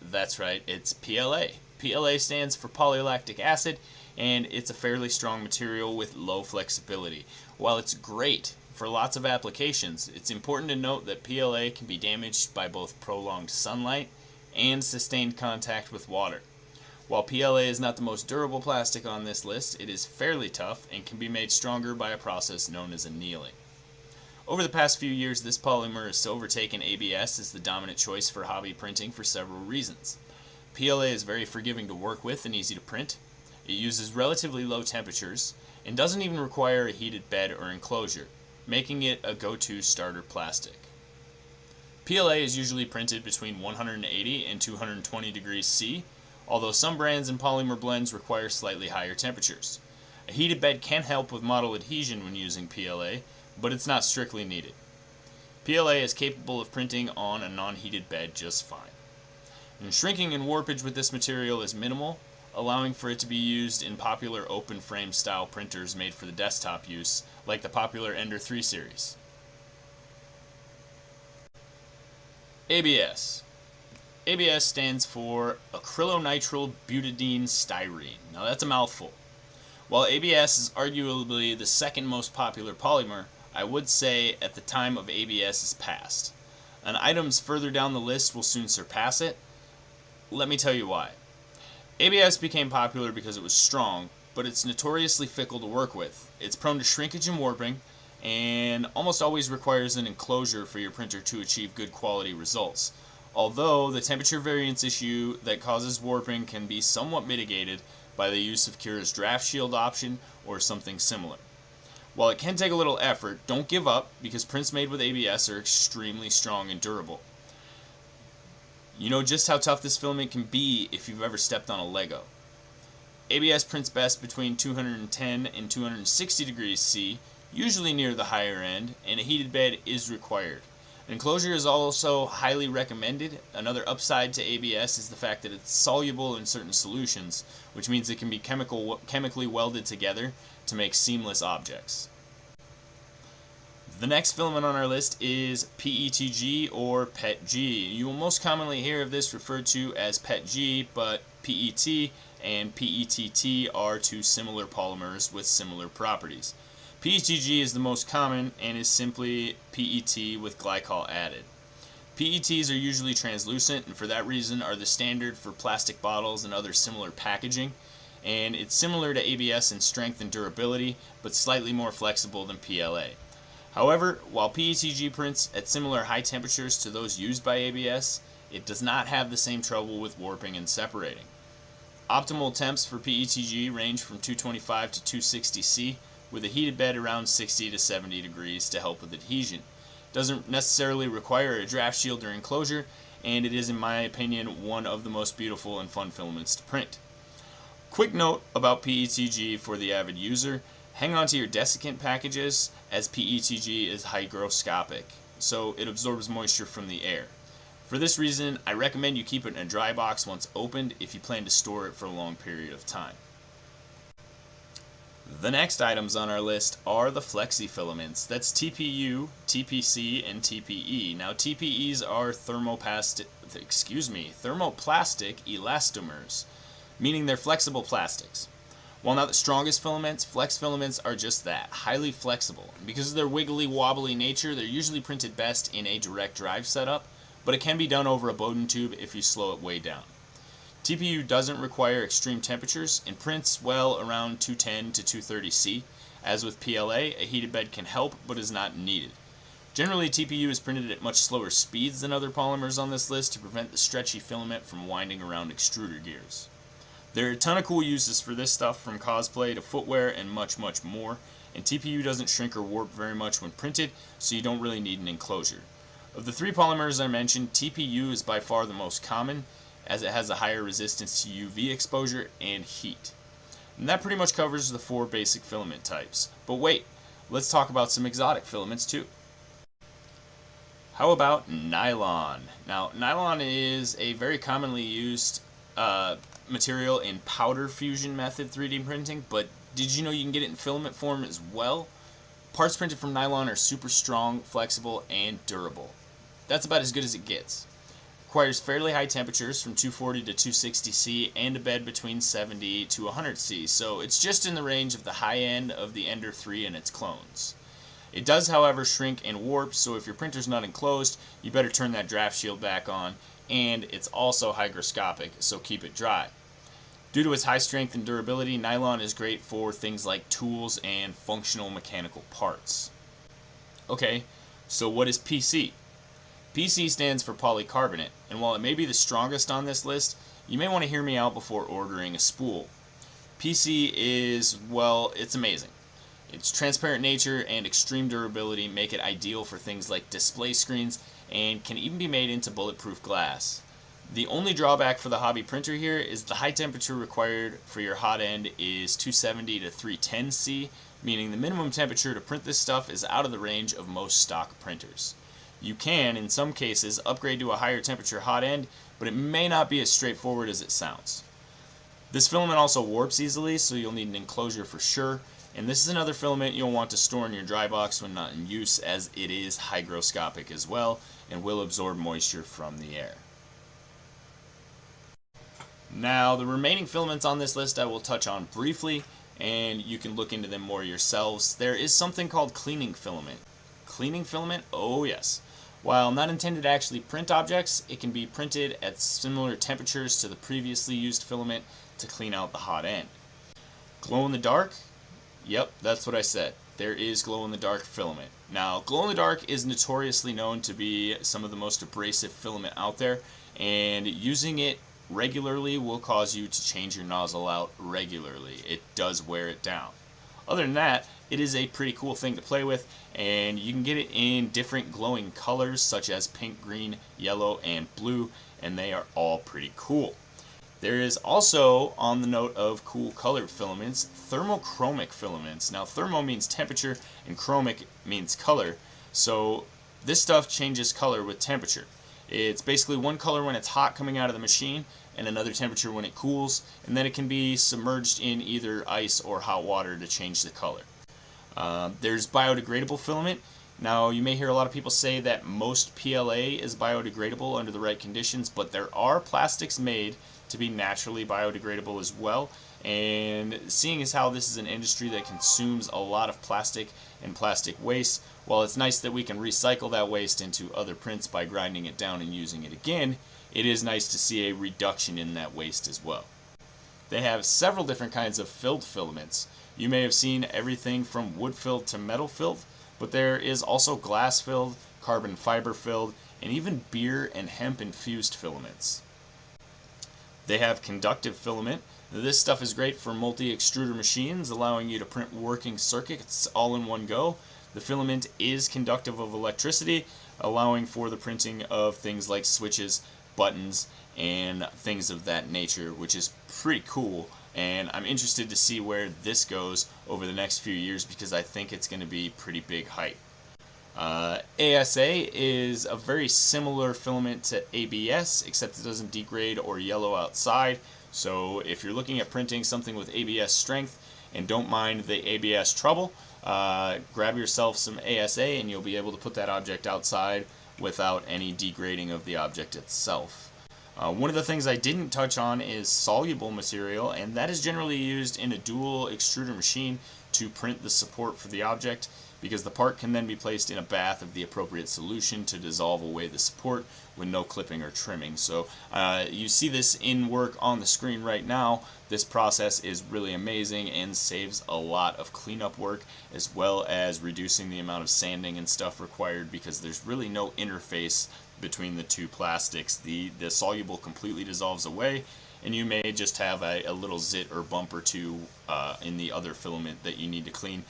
That's right, it's PLA. PLA stands for polylactic acid, and it's a fairly strong material with low flexibility. While it's great for lots of applications, it's important to note that PLA can be damaged by both prolonged sunlight and sustained contact with water. While PLA is not the most durable plastic on this list, it is fairly tough and can be made stronger by a process known as annealing. Over the past few years, this polymer has overtaken ABS as the dominant choice for hobby printing for several reasons. PLA is very forgiving to work with and easy to print. It uses relatively low temperatures and doesn't even require a heated bed or enclosure, making it a go-to starter plastic. PLA is usually printed between 180 and 220 degrees C, although some brands and polymer blends require slightly higher temperatures. A heated bed can help with model adhesion when using PLA, but it's not strictly needed. PLA is capable of printing on a non-heated bed just fine. And shrinking and warpage with this material is minimal, allowing for it to be used in popular open frame style printers made for the desktop use, like the popular Ender 3 series. ABS. ABS stands for acrylonitrile butadiene styrene. Now that's a mouthful. While ABS is arguably the second most popular polymer, I would say at the time of ABS is past. And items further down the list will soon surpass it. Let me tell you why. ABS became popular because it was strong, but it's notoriously fickle to work with. It's prone to shrinkage and warping, and almost always requires an enclosure for your printer to achieve good quality results. Although the temperature variance issue that causes warping can be somewhat mitigated by the use of Cura's draft shield option or something similar. While it can take a little effort, don't give up because prints made with ABS are extremely strong and durable. You know just how tough this filament can be if you've ever stepped on a Lego. ABS prints best between 210 and 260 degrees C, usually near the higher end, and a heated bed is required. An enclosure is also highly recommended. Another upside to ABS is the fact that it's soluble in certain solutions, which means it can be chemically welded together to make seamless objects. The next filament on our list is PETG or PETG. You will most commonly hear of this referred to as PETG, but PET and PETT are two similar polymers with similar properties. PETG is the most common and is simply PET with glycol added. PETs are usually translucent and for that reason are the standard for plastic bottles and other similar packaging, and it's similar to ABS in strength and durability but slightly more flexible than PLA. However, while PETG prints at similar high temperatures to those used by ABS, it does not have the same trouble with warping and separating. Optimal temps for PETG range from 225 to 260 C, with a heated bed around 60 to 70 degrees to help with adhesion. Doesn't necessarily require a draft shield or enclosure, and it is in my opinion one of the most beautiful and fun filaments to print. Quick note about PETG for the avid user: hang on to your desiccant packages as PETG is hygroscopic, so it absorbs moisture from the air. For this reason, I recommend you keep it in a dry box once opened if you plan to store it for a long period of time. The next items on our list are the flexi filaments. That's TPU, TPC, and TPE. Now TPEs are thermoplastic elastomers, meaning they're flexible plastics. While not the strongest filaments, flex filaments are just that, highly flexible. And because of their wiggly wobbly nature, they're usually printed best in a direct drive setup, but it can be done over a Bowden tube if you slow it way down. TPU doesn't require extreme temperatures and prints well around 210 to 230 C. As with PLA, a heated bed can help but is not needed. Generally, TPU is printed at much slower speeds than other polymers on this list to prevent the stretchy filament from winding around extruder gears. There are a ton of cool uses for this stuff, from cosplay to footwear and much more, and TPU doesn't shrink or warp very much when printed, so you don't really need an enclosure. Of the three polymers I mentioned, TPU is by far the most common, as it has a higher resistance to UV exposure and heat. And that pretty much covers the four basic filament types. But wait, let's talk about some exotic filaments too. How about nylon? Now, nylon is a very commonly used material in powder fusion method 3D printing, but did you know you can get it in filament form as well? Parts printed from nylon are super strong, flexible, and durable. That's about as good as it gets. Requires fairly high temperatures from 240 to 260 C and a bed between 70 to 100 C, so it's just in the range of the high end of the Ender 3 and its clones. It does, however, shrink and warp, so if your printer's not enclosed, you better turn that draft shield back on, and it's also hygroscopic, so keep it dry. Due to its high strength and durability, nylon is great for things like tools and functional mechanical parts. Okay, so what is PC? PC stands for polycarbonate, and while it may be the strongest on this list, you may want to hear me out before ordering a spool. PC is, well, it's amazing. Its transparent nature and extreme durability make it ideal for things like display screens and can even be made into bulletproof glass. The only drawback for the hobby printer here is the high temperature required for your hot end is 270 to 310 C, meaning the minimum temperature to print this stuff is out of the range of most stock printers. You can, in some cases, upgrade to a higher temperature hot end, but it may not be as straightforward as it sounds. This filament also warps easily, so you'll need an enclosure for sure, and this is another filament you'll want to store in your dry box when not in use, as it is hygroscopic as well and will absorb moisture from the air. Now, the remaining filaments on this list I will touch on briefly, and you can look into them more yourselves. There is something called cleaning filament. Cleaning filament? Oh yes. While not intended to actually print objects, it can be printed at similar temperatures to the previously used filament to clean out the hot end. Glow in the dark? Yep, that's what I said. There is glow in the dark filament. Now, glow in the dark is notoriously known to be some of the most abrasive filament out there, and using it regularly will cause you to change your nozzle out regularly. It does wear it down. Other than that, it is a pretty cool thing to play with, and you can get it in different glowing colors such as pink, green, yellow, and blue, and they are all pretty cool. There is also, on the note of cool colored filaments, thermochromic filaments. Now, thermo means temperature and chromic means color, so this stuff changes color with temperature. It's basically one color when it's hot coming out of the machine and another temperature when it cools, and then it can be submerged in either ice or hot water to change the color. There's biodegradable filament. Now, you may hear a lot of people say that most PLA is biodegradable under the right conditions, but there are plastics made to be naturally biodegradable as well, and seeing as how this is an industry that consumes a lot of plastic and plastic waste, while it's nice that we can recycle that waste into other prints by grinding it down and using it again, it is nice to see a reduction in that waste as well. They have several different kinds of filled filaments. You may have seen everything from wood filled to metal filled, but there is also glass filled, carbon fiber filled, and even beer and hemp infused filaments. They have conductive filament. This stuff is great for multi-extruder machines, allowing you to print working circuits all in one go. The filament is conductive of electricity, allowing for the printing of things like switches, buttons, and things of that nature, which is pretty cool. And I'm interested to see where this goes over the next few years because I think it's going to be pretty big hype. ASA is a very similar filament to ABS, except it doesn't degrade or yellow outside. So if you're looking at printing something with ABS strength and don't mind the ABS trouble, grab yourself some ASA and you'll be able to put that object outside without any degrading of the object itself. One of the things I didn't touch on is soluble material, and that is generally used in a dual extruder machine to print the support for the object, because the part can then be placed in a bath of the appropriate solution to dissolve away the support with no clipping or trimming. So you see this in work on the screen right now. This process is really amazing and saves a lot of cleanup work, as well as reducing the amount of sanding and stuff required, because there's really no interface between the two plastics. The soluble completely dissolves away, and you may just have a little zit or bump or two in the other filament that you need to clean.